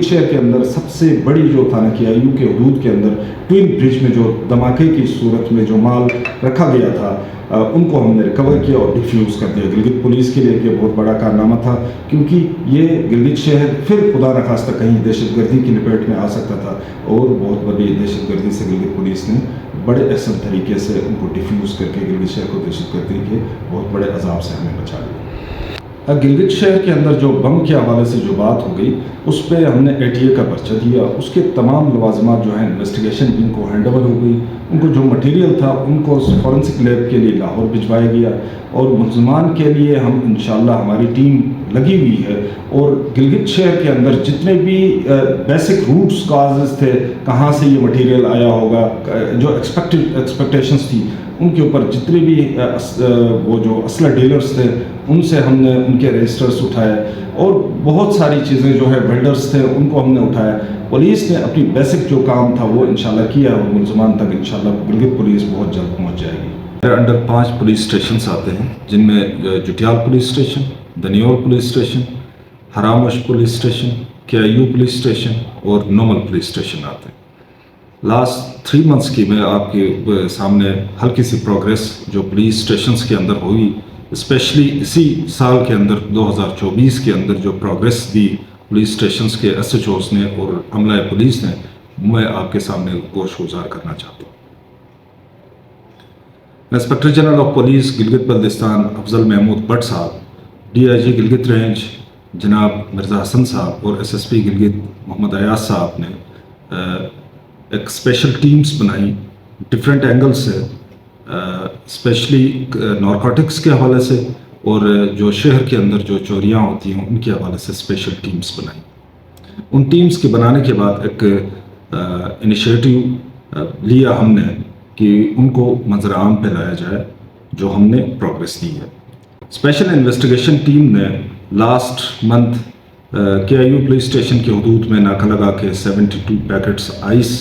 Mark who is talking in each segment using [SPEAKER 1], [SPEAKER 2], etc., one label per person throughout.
[SPEAKER 1] شہر کے اندر سب سے بڑی جو تھانہ کی آئی یو کے حدود کے اندر ٹوین برج میں جو دھماکے کی صورت میں جو مال رکھا گیا تھا ان کو ہم نے ریکور کیا اور ڈیفیوز کر دیا۔ گلگت پولیس کے لیے یہ بہت بڑا کارنامہ تھا، کیونکہ یہ گلگت شہر پھر خدا نخواستہ کہیں دہشت گردی کی لپیٹ میں آ سکتا تھا، اور بہت بڑی دہشت گردی سے گلگت پولیس نے بڑے احسن طریقے سے ان کو ڈیفیوز کر کے گلگت شہر کو دہشت گردی کے بہت بڑے عذاب سے ہمیں بچا لیا۔ گلگت شہر کے اندر جو بم کے حوالے سے جو بات ہو گئی، اس پہ ہم نے ATA کا پرچہ دیا۔ اس کے تمام لوازمات جو ہیں انویسٹیگیشن ان کو ہینڈ اوور ہو گئی۔ ان کو جو مٹیریل تھا ان کو فورنسک لیب کے لیے لاہور بھجوایا گیا، اور ملزمان کے لیے ہم انشاءاللہ ہماری ٹیم لگی ہوئی ہے، اور گلگت شہر کے اندر جتنے بھی بیسک روٹس کازز تھے، کہاں سے یہ مٹیریل آیا ہوگا، جو ایکسپیکٹیشنز تھی، ان کے اوپر جتنے بھی وہ جو اسلحہ ڈیلرز تھے ان سے ہم نے ان کے رجسٹرز اٹھائے، اور بہت ساری چیزیں جو ہے بلڈرز تھے ان کو ہم نے اٹھایا۔ پولیس نے اپنی بیسک جو کام تھا وہ انشاءاللہ کیا، اور ملزمان تک انشاءاللہ گلگت پولیس بہت جلد پہنچ جائے گی۔ میرے انڈر 5 پولیس اسٹیشنز آتے ہیں، جن میں Jutial police station, Danyor police station, Haramosh police station, KIU police station اور نومل پولیس اسٹیشن آتے ہیں۔ لاسٹ 3 منتھس کی میں آپ کے سامنے ہلکی سی پروگریس جو پولیس اسٹیشنز کے اندر ہوئی، اسپیشلی اسی سال کے اندر 2024 کے اندر جو پروگریس دی پولیس اسٹیشنز کے SHOs نے اور عملہ پولیس نے، میں آپ کے سامنے گوش گزار کرنا چاہتا ہوں۔ Inspector general of police Gilgit Baltistan Afzal Mahmood Butt صاحب، DIG گلگت رینج جناب مرزا حسن صاحب اور SSP گلگت محمد ایاز صاحب نے ایک اسپیشل ٹیمز بنائی ڈفرینٹ اینگل سے، اسپیشلی نارکوٹکس کے حوالے سے، اور جو شہر کے اندر جو چوریاں ہوتی ہیں ان کے حوالے سے اسپیشل ٹیمز بنائی۔ ان ٹیمز کے بنانے کے بعد ایک انیشیٹو لیا ہم نے کہ ان کو منظر عام پہ لایا جائے، جو ہم نے پروگریس دی ہے۔ اسپیشل انویسٹیگیشن ٹیم نے last month KIU police station کے حدود میں ناکہ لگا کے 72 پیکٹس آئس،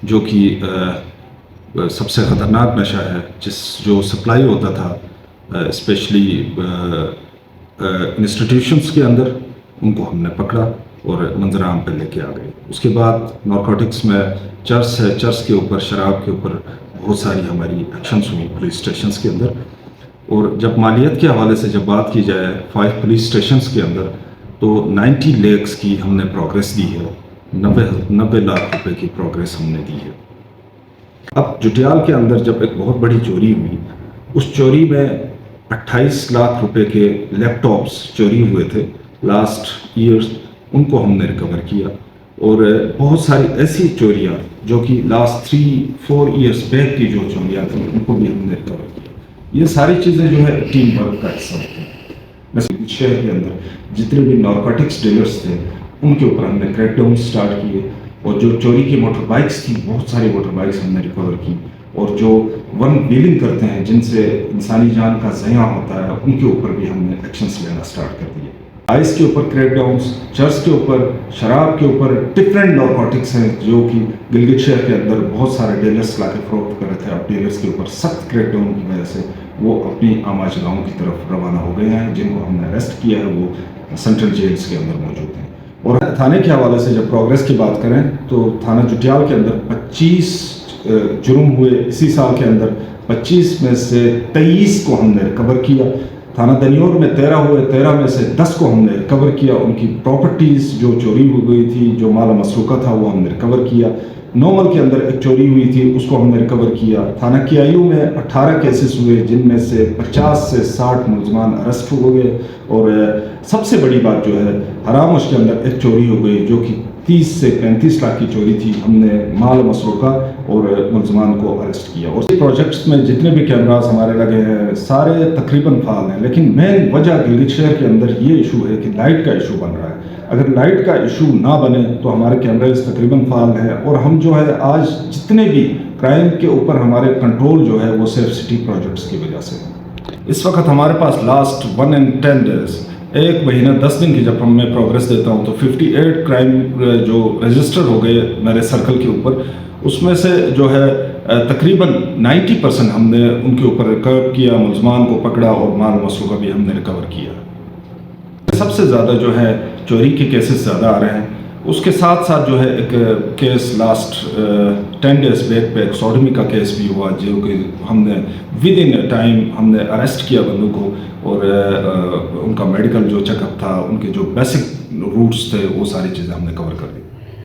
[SPEAKER 1] جو کہ سب سے خطرناک نشہ ہے، جو سپلائی ہوتا تھا اسپیشلی انسٹیٹیوشنز کے اندر، ان کو ہم نے پکڑا اور منظر عام پہ لے کے آ گئے۔ اس کے بعد نارکوٹکس میں چرس ہے، چرس کے اوپر، شراب کے اوپر بہت ساری ہماری ایکشنز ہوئی پولیس اسٹیشنز کے اندر۔ اور جب مالیت کے حوالے سے جب بات کی جائے 5 پولیس اسٹیشنز کے اندر، تو 90 لیکس کی ہم نے پروگریس دی ہے، 90 لاکھ روپے کی پروگریس ہم نے دی ہے۔ اب جٹیال کے اندر جب ایک بہت بڑی چوری ہوئی، اس چوری میں 28 لاکھ روپے کے لیپ ٹاپس چوری ہوئے تھے لاسٹ ایئرس، ان کو ہم نے ریکور کیا، اور بہت ساری ایسی چوریاں جو کہ لاسٹ 3-4 ایئرس بیک کی جو چوریاں تھیں ان کو بھی ہم نے ریکور کیا۔ یہ ساری چیزیں جو ہے ٹیم ورک کا حصہ ہوتی ہیں۔ شہر کے اندر جتنے بھی نارکوٹکس ڈیلرز تھے ان کے اوپر ہم نے کریک ڈاؤن سٹارٹ کیے، اور جو چوری کی موٹر بائکس تھی، بہت ساری موٹر بائکس ہم نے ریکور کی، اور جو ون ویلنگ کرتے ہیں جن سے انسانی جان کا ضیاع ہوتا ہے، ان کے اوپر بھی ہم نے ایکشنز لینا سٹارٹ کر دیے۔ آئس کے اوپر کریک ڈاؤنس، چرس کے اوپر، شراب کے اوپر، ڈفرینٹ نارکوٹکس ہیں جو کہ گلگت شہر کے اندر بہت سارے ڈیلرز لا کے فروخت کر رہے تھے۔ اب ڈیلرز کے اوپر سخت کریک ڈاؤن کی وجہ سے وہ اپنی آماج گاؤں کی طرف روانہ ہو گئے ہیں، جن کو ہم نے اریسٹ کیا ہے، وہ سینٹرل جیلز کے اندر موجود ہیں۔ اور تھانے کے حوالے سے جب پروگریس کی بات کریں تو تھانہ جٹیال کے اندر 25 جرم ہوئے اسی سال کے اندر، 25 میں سے 23 کو ہم نے ریکور کیا۔ تھانہ دنیور میں 13 ہوئے، 13 میں سے 10 کو ہم نے ریکور کیا۔ ان کی پراپرٹیز جو چوری ہو گئی تھی، جو مال مسروقہ تھا، وہ ہم نے ریکور کیا۔ نومل کے اندر ایک چوری ہوئی تھی، اس کو ہم نے ریکور کیا۔ تھانہ KIU میں 18 کیسز ہوئے، جن میں سے 50 سے 60 ملزمان اریسٹ ہو گئے، اور سب سے بڑی بات جو ہے ہرامش کے اندر ایک چوری ہو گئی جو کہ 30 سے 35 لاکھ کی چوری تھی۔ ہم نے مال مسروقہ اور ملزمان کو اریسٹ کیا۔ اور پروجیکٹس میں جتنے بھی کیمراز ہمارے لگے ہیں سارے تقریباً فعال ہیں، لیکن مین وجہ گلگت شہر کے اندر یہ ایشو ہے کہ لائٹ کا ایشو بن رہا ہے۔ اگر لائٹ کا ایشو نہ بنے تو ہمارے کیمراز تقریباً فعال ہیں، اور ہم جو ہے آج جتنے بھی کرائم کے اوپر ہمارے کنٹرول جو ہے وہ سیف سٹی پروجیکٹس کی وجہ سے ہے۔ اس وقت ہمارے پاس لاسٹ 1 and 10 days، 1 مہینہ 10 دن کی جب ہم میں پروگریس دیتا ہوں تو 58 کرائم جو رجسٹر ہو گئے میرے سرکل کے اوپر، اس میں سے جو ہے تقریباً 90% ہم نے ان کے اوپر ریکور کیا، ملزمان کو پکڑا، اور مال مسروقہ بھی ہم نے ریکور کیا۔ سب سے زیادہ جو ہے چوری کے کیسز زیادہ آ رہے ہیں، اس کے ساتھ ساتھ جو ہے ایک کیس لاسٹ 10 days بیک پہ ایک سوڈمی کا کیس بھی ہوا، جو کہ ہم نے ود ان ٹائم ہم نے اریسٹ کیا بندوں کو، اور ان کا میڈیکل جو چیک اپ تھا، ان کے جو بیسک روٹس تھے، وہ ساری چیزیں ہم نے کور کر دی.